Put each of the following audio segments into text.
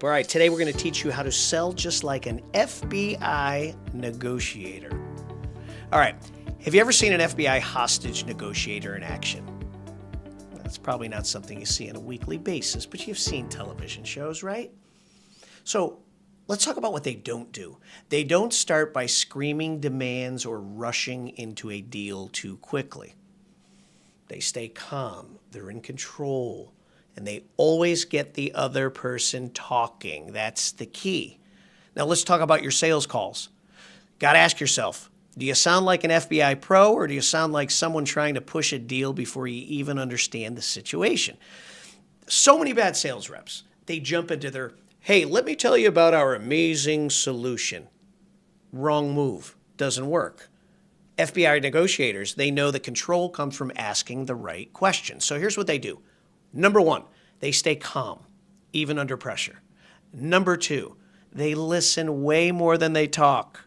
All right, today we're going to teach you how to sell just like an FBI negotiator. All right, have you ever seen an FBI hostage negotiator in action? That's probably not something you see on a weekly basis, but you've seen television shows, right? So let's talk about what they don't do. They don't start by screaming demands or rushing into a deal too quickly. They stay calm, they're in control, and they always get the other person talking. That's the key. Now let's talk about your sales calls. Got to ask yourself, do you sound like an FBI pro or do you sound like someone trying to push a deal before you even understand the situation? So many bad sales reps, they jump into their, hey, let me tell you about our amazing solution. Wrong move. Doesn't work. FBI negotiators, they know that control comes from asking the right questions. So here's what they do. Number one, they stay calm, even under pressure. Number two, they listen way more than they talk.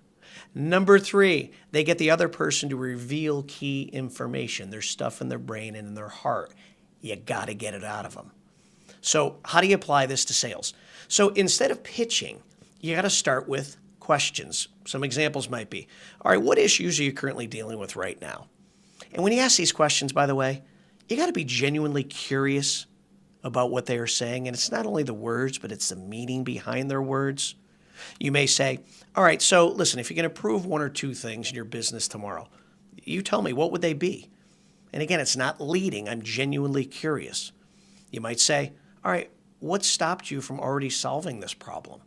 Number three, they get the other person to reveal key information, their stuff in their brain and in their heart. You got to get it out of them. So how do you apply this to sales? So instead of pitching, you got to start with questions. Some examples might be, all right, what issues are you currently dealing with right now? And when you ask these questions, by the way, you got to be genuinely curious about what they are saying. And it's not only the words, but it's the meaning behind their words. You may say, all right, so listen, if you can improve one or two things in your business tomorrow, you tell me, what would they be? And again, it's not leading. I'm genuinely curious. You might say, all right, what stopped you from already solving this problem?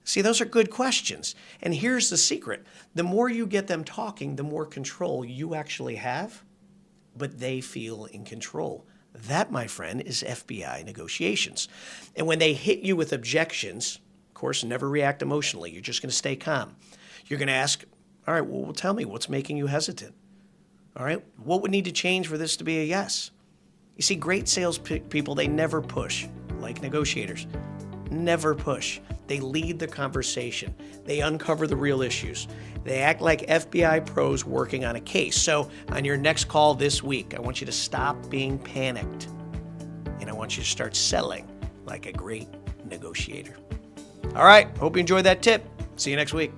See, those are good questions. And here's the secret. The more you get them talking, the more control you actually have, but they feel in control. That, my friend, is FBI negotiations. And when they hit you with objections, of course, never react emotionally. You're just going to stay calm. You're going to ask, all right, well, tell me, what's making you hesitant? All right, what would need to change for this to be a yes? You see, great sales people, they never push, like negotiators. Never push. They lead the conversation. They uncover the real issues. They act like FBI pros working on a case. So on your next call this week, I want you to stop being panicked. And I want you to start selling like a great negotiator. All right, hope you enjoyed that tip. See you next week.